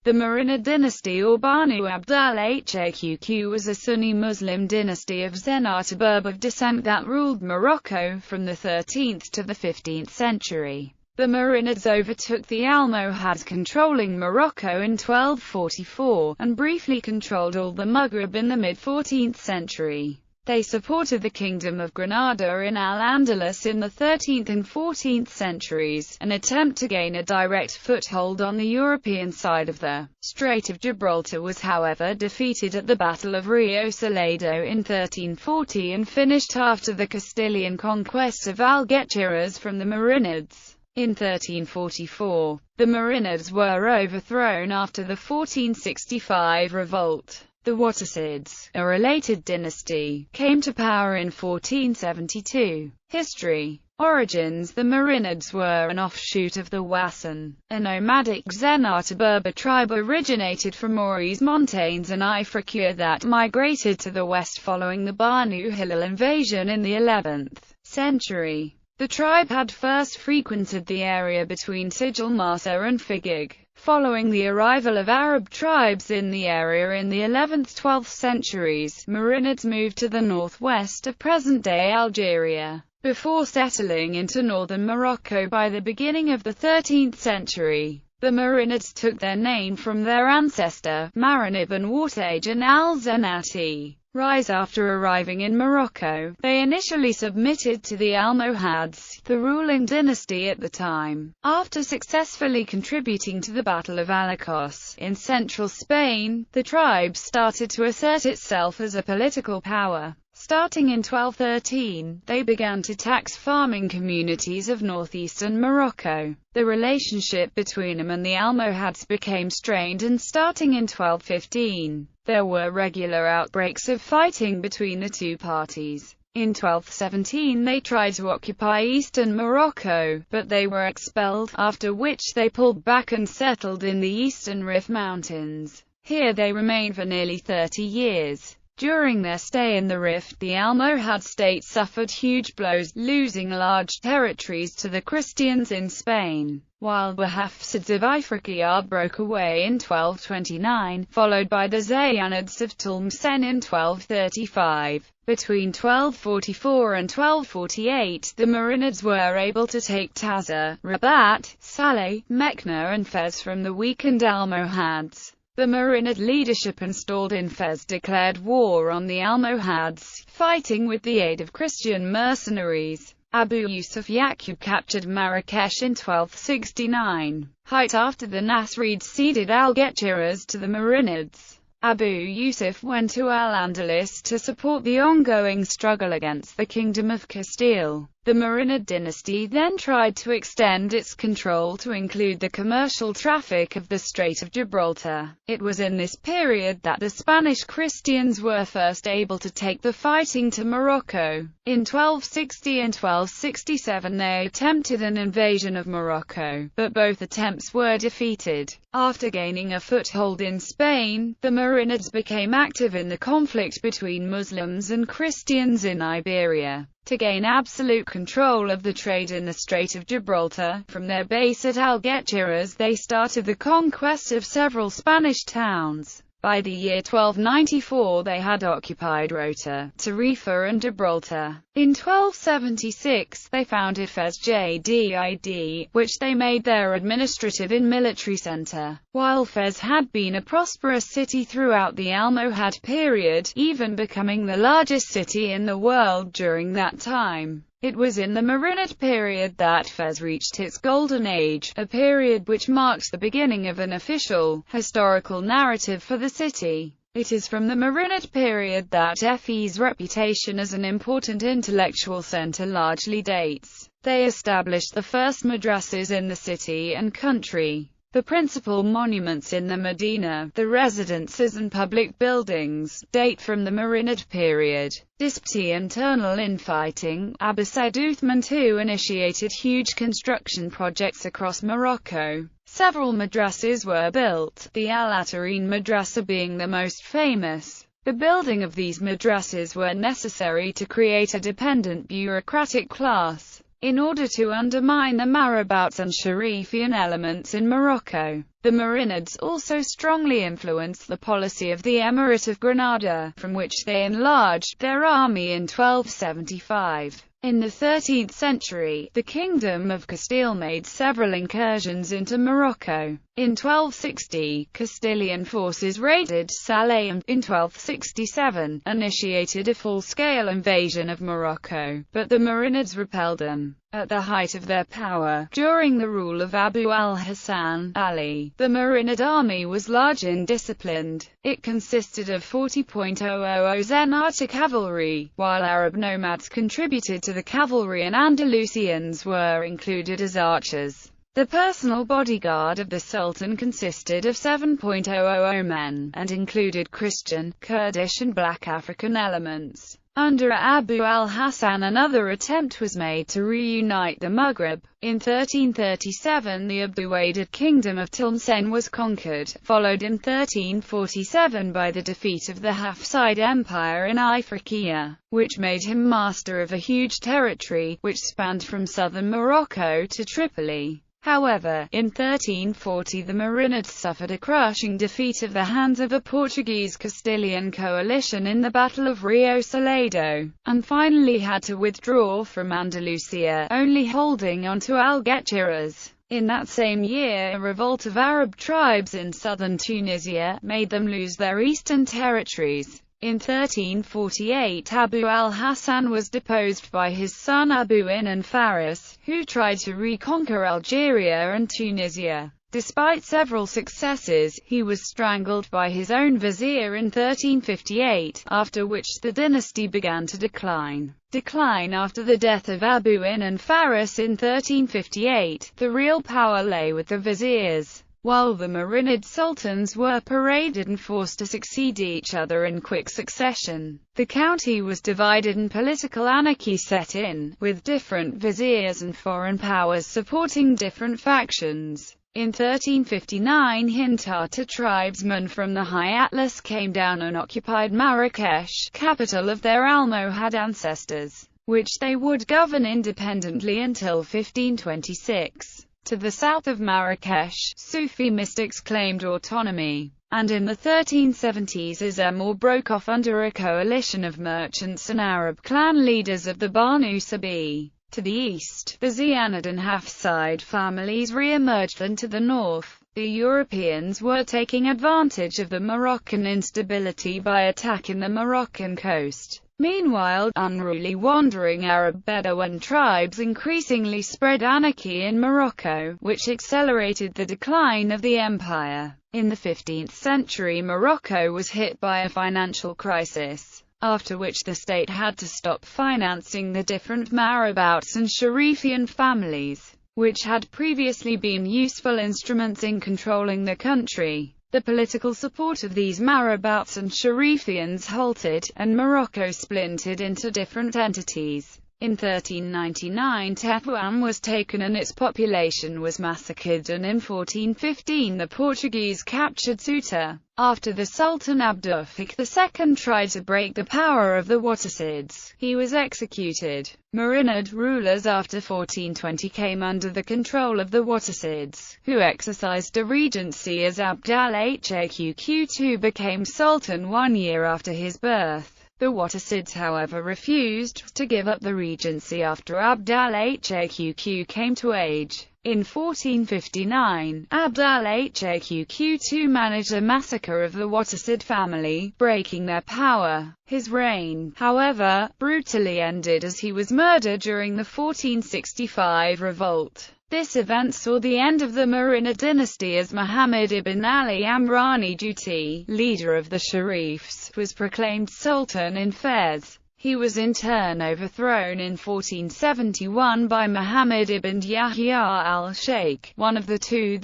The Marinid dynasty or Banu Abd al-Haqq was a Sunni Muslim dynasty of Zenata Berber of descent that ruled Morocco from the 13th to the 15th century. The Marinids overtook the Almohads controlling Morocco in 1244, and briefly controlled all the Maghreb in the mid-14th century. They supported the Kingdom of Granada in Al-Andalus in the 13th and 14th centuries. An attempt to gain a direct foothold on the European side of the Strait of Gibraltar was however defeated at the Battle of Rio Salado in 1340 and finished after the Castilian conquest of Algeciras from the Marinids. In 1344, the Marinids were overthrown after the 1465 revolt. The Wattasids, a related dynasty, came to power in 1472. History. Origins. The Marinids were an offshoot of the Wassan, a nomadic Zenata Berber tribe originated from Mauri's mountains in Ifriqiya that migrated to the west following the Banu Hilal invasion in the 11th century. The tribe had first frequented the area between Sijil Masa and Figig, following the arrival of Arab tribes in the area in the 11th–12th centuries. Marinids moved to the northwest of present-day Algeria, before settling into northern Morocco by the beginning of the 13th century. The Marinids took their name from their ancestor, Marinid ibn Wartajan al-Zanati. Rise. After arriving in Morocco, they initially submitted to the Almohads, the ruling dynasty at the time. After successfully contributing to the Battle of Alicos in central Spain, the tribe started to assert itself as a political power. Starting in 1213, they began to tax farming communities of northeastern Morocco. The relationship between them and the Almohads became strained, and starting in 1215, there were regular outbreaks of fighting between the two parties. In 1217 they tried to occupy eastern Morocco, but they were expelled, after which they pulled back and settled in the eastern Rif Mountains. Here they remained for nearly 30 years. During their stay in the Rift, the Almohad state suffered huge blows, losing large territories to the Christians in Spain, while the Hafsids of Ifriqiya broke away in 1229, followed by the Zayanids of Tlemcen in 1235. Between 1244 and 1248, the Marinids were able to take Taza, Rabat, Saleh, Mekna and Fez from the weakened Almohads. The Marinid leadership installed in Fez declared war on the Almohads, fighting with the aid of Christian mercenaries. Abu Yusuf Yaqub captured Marrakesh in 1269, height after the Nasrids ceded Algeciras to the Marinids. Abu Yusuf went to Al-Andalus to support the ongoing struggle against the Kingdom of Castile. The Marinid dynasty then tried to extend its control to include the commercial traffic of the Strait of Gibraltar. It was in this period that the Spanish Christians were first able to take the fighting to Morocco. In 1260 and 1267 they attempted an invasion of Morocco, but both attempts were defeated. After gaining a foothold in Spain, the Marinids became active in the conflict between Muslims and Christians in Iberia. To gain absolute control of the trade in the Strait of Gibraltar, from their base at Algeciras they started the conquest of several Spanish towns. By the year 1294 they had occupied Rota, Tarifa and Gibraltar. In 1276 they founded Fez Jdid, which they made their administrative and military centre. While Fez had been a prosperous city throughout the Almohad period, even becoming the largest city in the world during that time, it was in the Marinid period that Fez reached its golden age, a period which marks the beginning of an official, historical narrative for the city. It is from the Marinid period that Fez's reputation as an important intellectual center largely dates. They established the first madrasas in the city and country. The principal monuments in the Medina, the residences and public buildings, date from the Marinid period. Despite internal infighting, Abbasid Uthman II initiated huge construction projects across Morocco. Several madrasas were built, the Al-Atarine madrasa being the most famous. The building of these madrasas were necessary to create a dependent bureaucratic class. In order to undermine the Marabouts and Sharifian elements in Morocco, the Marinids also strongly influenced the policy of the Emirate of Granada, from which they enlarged their army in 1275. In the 13th century, the Kingdom of Castile made several incursions into Morocco. In 1260, Castilian forces raided Salé and, in 1267, initiated a full-scale invasion of Morocco, but the Marinids repelled them. At the height of their power, during the rule of Abu al-Hasan Ali, the Marinid army was large and disciplined. It consisted of 40,000 Zenata cavalry, while Arab nomads contributed to the cavalry and Andalusians were included as archers. The personal bodyguard of the Sultan consisted of 7,000 men, and included Christian, Kurdish and black African elements. Under Abu al-Hasan another attempt was made to reunite the Maghreb. In 1337 the Ubaydid kingdom of Tlemcen was conquered, followed in 1347 by the defeat of the Hafsid Empire in Ifriqiya, which made him master of a huge territory, which spanned from southern Morocco to Tripoli. However, in 1340 the Marinids suffered a crushing defeat at the hands of a Portuguese-Castilian coalition in the Battle of Rio Salado, and finally had to withdraw from Andalusia, only holding on to Algeciras. In that same year, a revolt of Arab tribes in southern Tunisia made them lose their eastern territories. In 1348 Abu al-Hasan was deposed by his son Abu Ibn Faris, who tried to reconquer Algeria and Tunisia. Despite several successes, he was strangled by his own vizier in 1358, after which the dynasty began to decline. After the death of Abu Ibn Faris in 1358, the real power lay with the viziers. While the Marinid sultans were paraded and forced to succeed each other in quick succession, the county was divided and political anarchy set in, with different viziers and foreign powers supporting different factions. In 1359 Hintata tribesmen from the High Atlas came down and occupied Marrakesh, capital of their Almohad ancestors, which they would govern independently until 1526. To the south of Marrakesh, Sufi mystics claimed autonomy, and in the 1370s Azemmour broke off under a coalition of merchants and Arab clan leaders of the Banu Sabi. To the east, the Zianid and Hafsid families re-emerged, and to the north, the Europeans were taking advantage of the Moroccan instability by attacking the Moroccan coast. Meanwhile, unruly wandering Arab Bedouin tribes increasingly spread anarchy in Morocco, which accelerated the decline of the empire. In the 15th century Morocco was hit by a financial crisis, after which the state had to stop financing the different Marabouts and Sharifian families, which had previously been useful instruments in controlling the country. The political support of these Marabouts and Sharifians halted, and Morocco splintered into different entities. In 1399 Tetuan was taken and its population was massacred, and in 1415 the Portuguese captured Ceuta. After the Sultan Abdulfik II tried to break the power of the Wattasids, he was executed. Marinid rulers after 1420 came under the control of the Wattasids, who exercised a regency as Abd al-Haqq II became Sultan 1 year after his birth. The Wattasids, however, refused to give up the regency after Abd al-Haqq came to age. In 1459, Abd al-Haqq II managed a massacre of the Wattasid family, breaking their power. His reign, however, brutally ended as he was murdered during the 1465 revolt. This event saw the end of the Marinid dynasty as Muhammad ibn Ali Amrani Duti, leader of the Sharifs, was proclaimed sultan in Fez. He was in turn overthrown in 1471 by Muhammad ibn Yahya al-Sheikh, one of the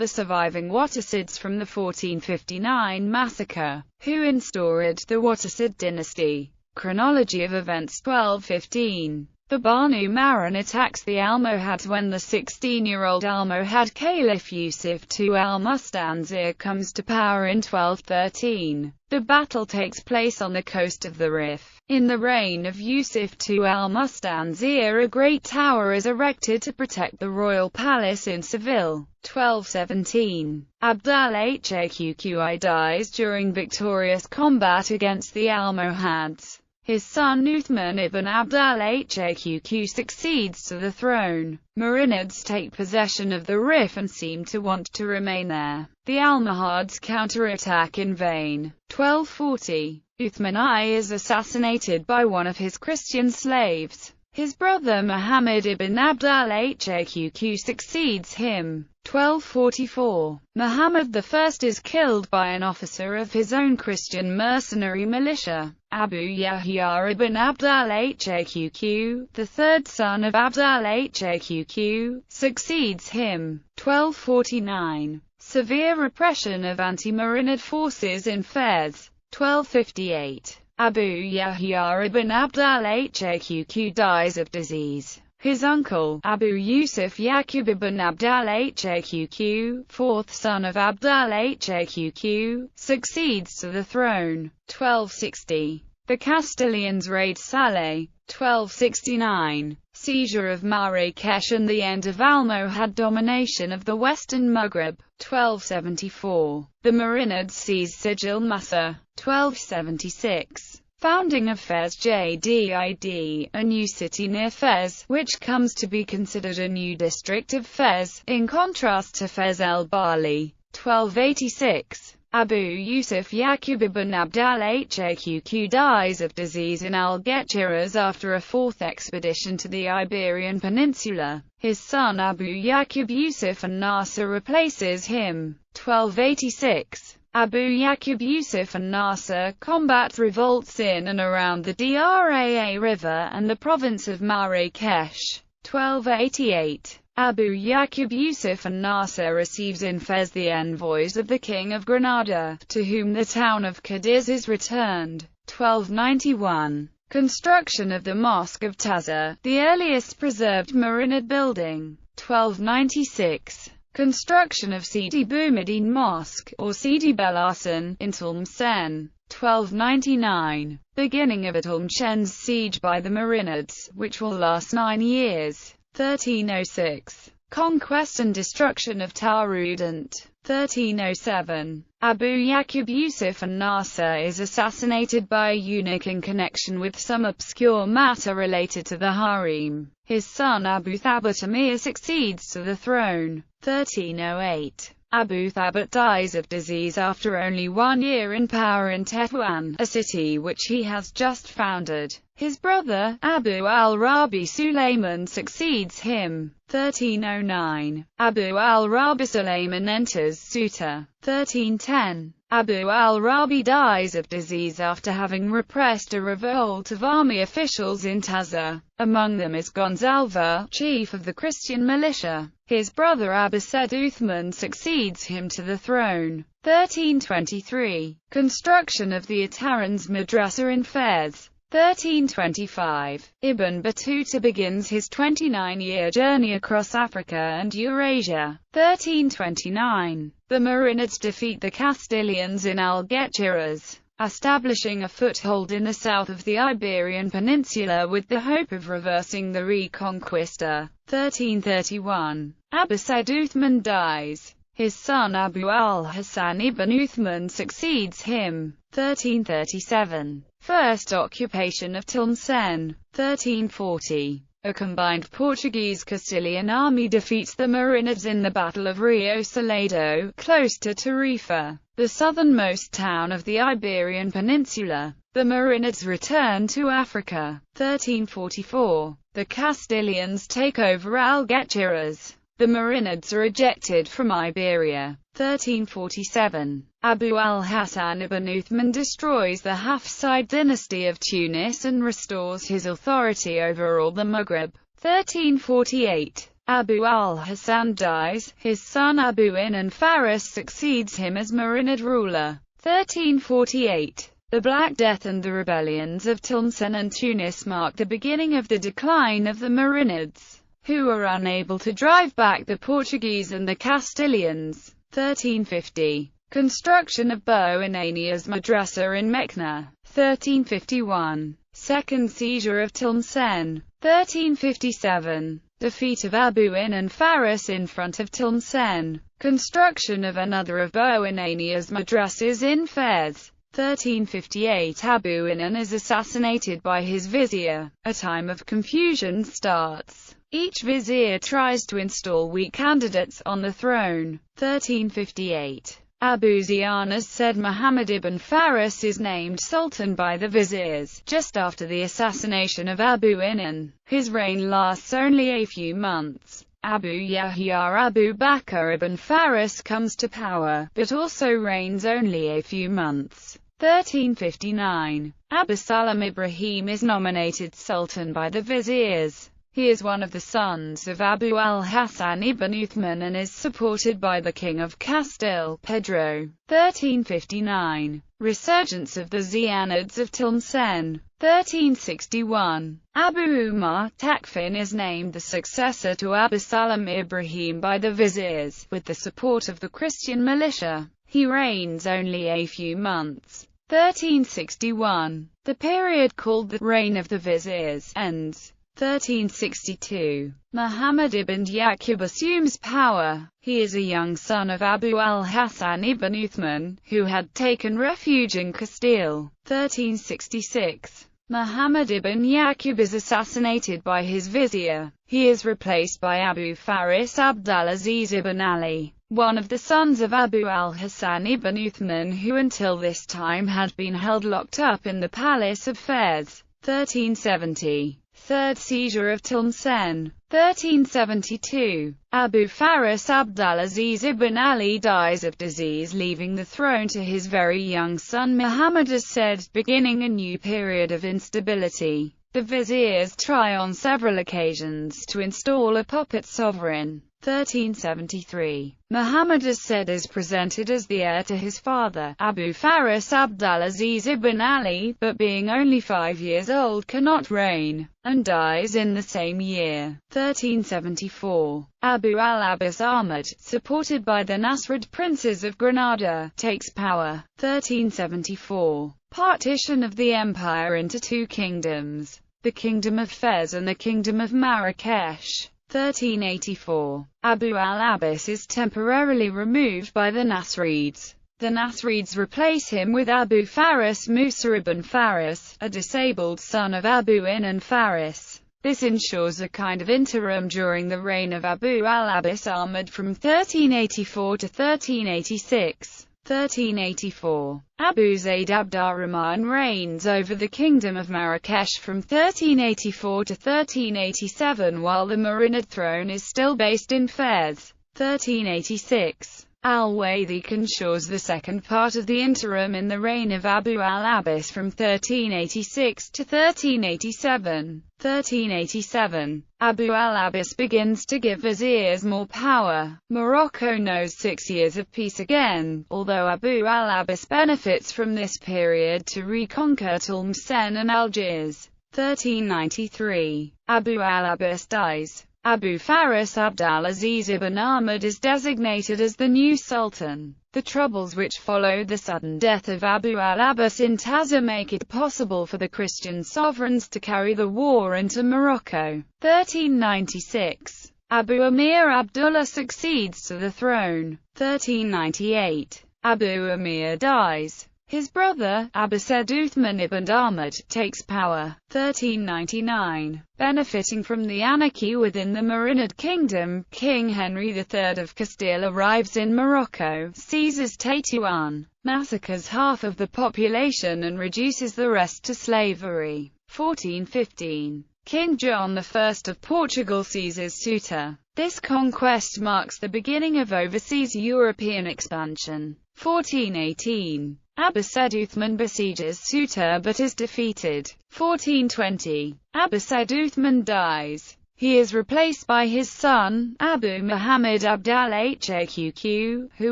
surviving Wattasids from the 1459 massacre, who instaured the Wattasid dynasty. Chronology of events 1215. The Banu Marinid attacks the Almohads when the 16-year-old Almohad Caliph Yusuf II al-Mustanzir comes to power in 1213. The battle takes place on the coast of the Rif. In the reign of Yusuf II al-Mustanzir, a great tower is erected to protect the royal palace in Seville. 1217. Abd al-Haqq dies during victorious combat against the Almohads. His son Uthman ibn Abd al-Haqq succeeds to the throne. Marinids take possession of the Rif and seem to want to remain there. The Almohads counterattack in vain. 1240. Uthman I is assassinated by one of his Christian slaves. His brother Muhammad ibn Abd al-Haqq succeeds him. 1244. Muhammad I is killed by an officer of his own Christian mercenary militia. Abu Yahya ibn Abd al-Haqq, the third son of Abd al-Haqq, succeeds him. 1249. Severe repression of anti-Marinid forces in Fez. 1258. Abu Yahya ibn Abd al-Haqq dies of disease. His uncle, Abu Yusuf Yaqub ibn Abd al-Haqq, fourth son of Abd al-Haqq, succeeds to the throne. 1260. The Castilians raid Saleh. 1269. Seizure of Marrakech and the end of Almohad domination of the western Maghreb. 1274. The Marinids seize Sijil Massa. 1276. Founding of Fez Jdid, a new city near Fez, which comes to be considered a new district of Fez, in contrast to Fez el-Bali. 1286. Abu Yusuf Yaqub ibn Abd al-Haqq dies of disease in Algeciras after a fourth expedition to the Iberian Peninsula. His son Abu Yaqub Yusuf an-Nasir replaces him. 1286. Abu Yaqub Yusuf an-Nasir combat revolts in and around the Draa River and the province of Marrakech. 1288. Abu Yaqub Yusuf an-Nasir receives in Fez the envoys of the King of Granada, to whom the town of Cadiz is returned. 1291. Construction of the Mosque of Taza, the earliest preserved Marinid building. 1296. Construction of Sidi Boumediene Mosque, or Sidi Belhassen, in Tlemcen. 1299. Beginning of Tlemcen's siege by the Marinids, which will last 9 years. 1306. Conquest and destruction of Taroudant. 1307. Abu Yaqub Yusuf an-Nasir is assassinated by a eunuch in connection with some obscure matter related to the harem. His son Abu Thabit Amir succeeds to the throne. 1308. Abu Thabit dies of disease after only 1 year in power in Tetuan, a city which he has just founded. His brother, Abu al-Rabi Sulayman succeeds him. 1309. Abu al-Rabi Sulayman enters Ceuta. 1310. Abu al-Rabi dies of disease after having repressed a revolt of army officials in Taza. Among them is Gonzalva, chief of the Christian militia. His brother Abbasid Uthman succeeds him to the throne. 1323. Construction of the Atarans Madrasa in Fez. 1325. Ibn Battuta begins his 29-year journey across Africa and Eurasia. 1329. The Marinids defeat the Castilians in Algeciras, establishing a foothold in the south of the Iberian Peninsula with the hope of reversing the Reconquista. 1331. Abbasid Uthman dies. His son Abu al-Hasan ibn Uthman succeeds him. 1337. First occupation of Tlemcen. 1340. A combined Portuguese-Castilian army defeats the Marinids in the Battle of Rio Salado, close to Tarifa, the southernmost town of the Iberian Peninsula. The Marinids return to Africa. 1344. The Castilians take over Algeciras. The Marinids are ejected from Iberia. 1347. Abu al-Hasan ibn Uthman destroys the Hafsid dynasty of Tunis and restores his authority over all the Maghreb. 1348. Abu al-Hasan dies. His son Abu Ibn Faris succeeds him as Marinid ruler. 1348. The Black Death and the rebellions of Tlemcen and Tunis marked the beginning of the decline of the Marinids, who were unable to drive back the Portuguese and the Castilians. 1350. Construction of Abu Anania's madrasa in Mekna. 1351. Second seizure of Tlemcen. 1357. Defeat of Abu Inan Faris in front of Tlemcen. Construction of another of Abu Anania's madrasas in Fez. 1358. Abu Inan is assassinated by his vizier. A time of confusion starts. Each vizier tries to install weak candidates on the throne. 1358. Abu Ziyanas said Muhammad ibn Faris is named sultan by the viziers, just after the assassination of Abu Inan. His reign lasts only a few months. Abu Yahya Abu Bakr ibn Faris comes to power, but also reigns only a few months. 1359. Abu Salam Ibrahim is nominated sultan by the viziers. He is one of the sons of Abu al-Hasan ibn Uthman and is supported by the King of Castile, Pedro. 1359. Resurgence of the Zianids of Tlemcen. 1361. Abu Umar Takfin is named the successor to Abu Salam Ibrahim by the viziers, with the support of the Christian militia. He reigns only a few months. 1361. The period called the Reign of the Viziers ends. 1362. Muhammad ibn Yaqub assumes power. He is a young son of Abu al-Hasan ibn Uthman, who had taken refuge in Castile. 1366. Muhammad ibn Yaqub is assassinated by his vizier. He is replaced by Abu Faris Abdulaziz ibn Ali, one of the sons of Abu al-Hasan ibn Uthman, who until this time had been held locked up in the palace of Fez. 1370. Third seizure of Tlemcen. 1372. Abu Faris Abdulaziz ibn Ali dies of disease, leaving the throne to his very young son Muhammad as-Said, beginning a new period of instability. The viziers try on several occasions to install a puppet sovereign. 1373. Muhammad as-Said is presented as the heir to his father, Abu Faris Abdulaziz ibn Ali, but being only 5 years old cannot reign, and dies in the same year. 1374. Abu al-Abbas Ahmad, supported by the Nasrid princes of Granada, takes power. 1374. Partition of the empire into two kingdoms, the Kingdom of Fez and the Kingdom of Marrakesh. 1384. Abu al-Abbas is temporarily removed by the Nasrids. The Nasrids replace him with Abu Faris Musa ibn Faris, a disabled son of Abu Inan Faris. This ensures a kind of interim during the reign of Abu al-Abbas Ahmad from 1384 to 1386. 1384. Abu Zayd Abdurrahman reigns over the Kingdom of Marrakesh from 1384 to 1387 while the Marinid throne is still based in Fez. 1386. Al-Waythik ensures the second part of the interim in the reign of Abu al-Abbas from 1386 to 1387. 1387. Abu al-Abbas begins to give viziers more power. Morocco knows 6 years of peace again, although Abu al-Abbas benefits from this period to reconquer Tlemcen and Algiers. 1393. Abu al-Abbas dies. Abu Faris Abdulaziz ibn Ahmad is designated as the new sultan. The troubles which followed the sudden death of Abu al-Abbas in Taza make it possible for the Christian sovereigns to carry the war into Morocco. 1396. Abu Amir Abdullah succeeds to the throne. 1398. Abu Amir dies. His brother, Abu Said Uthman ibn Ahmad, takes power. 1399. Benefiting from the anarchy within the Marinid kingdom, King Henry III of Castile arrives in Morocco, seizes Tetuan, massacres half of the population and reduces the rest to slavery. 1415. King John I of Portugal seizes Ceuta. This conquest marks the beginning of overseas European expansion. 1418. Abu Said Uthman besieges Ceuta but is defeated. 1420. Abu Said Uthman dies. He is replaced by his son, Abu Muhammad Abd al-Haqq, who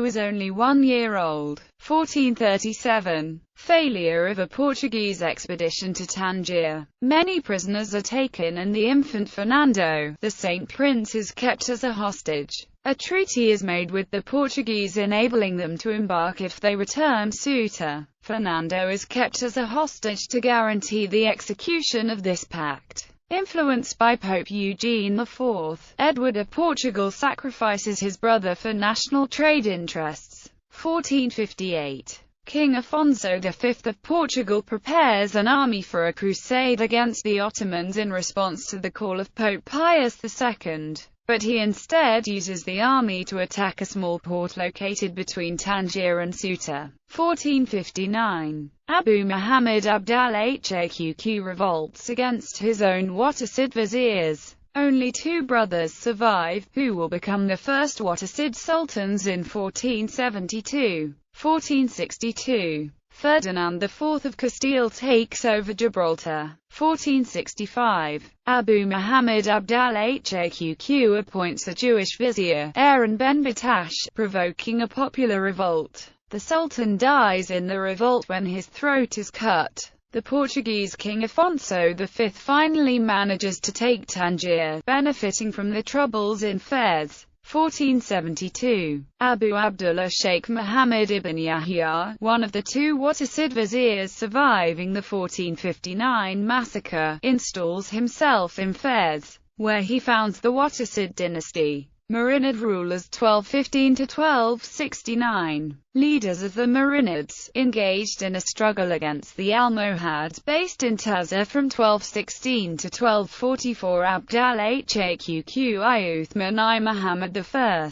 was only 1 year old. 1437. Failure of a Portuguese expedition to Tangier. Many prisoners are taken and the infant Fernando, the Saint Prince, is kept as a hostage. A treaty is made with the Portuguese enabling them to embark if they return Ceuta. Fernando is kept as a hostage to guarantee the execution of this pact. Influenced by Pope Eugene IV, Edward of Portugal sacrifices his brother for national trade interests. 1458. King Afonso V of Portugal prepares an army for a crusade against the Ottomans in response to the call of Pope Pius II, but he instead uses the army to attack a small port located between Tangier and Ceuta. 1459. Abu Muhammad Abd al-Haqq revolts against his own Wattasid viziers. Only 2 brothers survive, who will become the first Wattasid sultans in 1472. 1462. Ferdinand IV of Castile takes over Gibraltar. 1465. Abu Muhammad Abd al-Haqq appoints a Jewish vizier, Aaron ben Battash, provoking a popular revolt. The Sultan dies in the revolt when his throat is cut. The Portuguese King Afonso V finally manages to take Tangier, benefiting from the troubles in Fez. 1472. Abu Abdullah Sheikh Muhammad ibn Yahya, one of the 2 Wattasid viziers surviving the 1459 massacre, installs himself in Fez, where he founds the Wattasid dynasty. Marinid rulers 1215 to 1269. Leaders of the Marinids, engaged in a struggle against the Almohads based in Taza from 1216 to 1244. Abd al-Haqq Uthman I Muhammad I.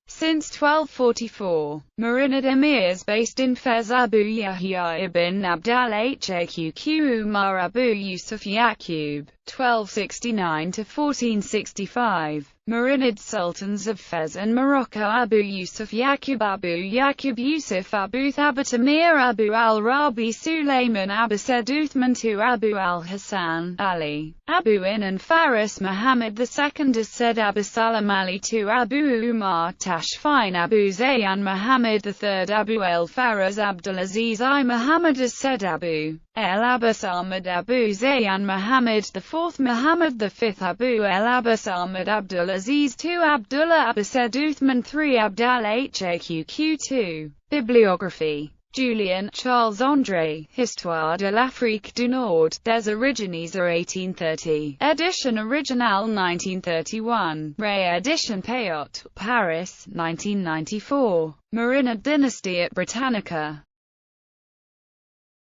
Since 1244, Marinid emirs based in Fez: Abu Yahya ibn Abd al-Haqq Umar Abu Yusuf Yaqub, 1269 to 1465. Marinid sultans of Fez and Morocco: Abu Yusuf Yaqub Yusuf Abu Thabit Amir Abu al-Rabi Sulayman Abbasid Uthman II Abu al-Hasan Ali Abu Inan Faris Muhammad II As-Said Abu Salam Ali II Abu Umar Tashfin Abu Zayyan Muhammad III Abu el-Faraz Abdulaziz I Muhammad As-Said Abu el-Abbas Ahmad Abu Zayyan Muhammad IV Muhammad V Abu el-Abbas Ahmad Abdulaziz II Abdullah Abbasid Uthman III Abd al-Haqq II. Bibliography. Julien, Charles André, Histoire de l'Afrique du Nord, des Origines 1830, Edition Originale 1931, Réédition Payot, Paris, 1994, Marinid Dynasty at Britannica.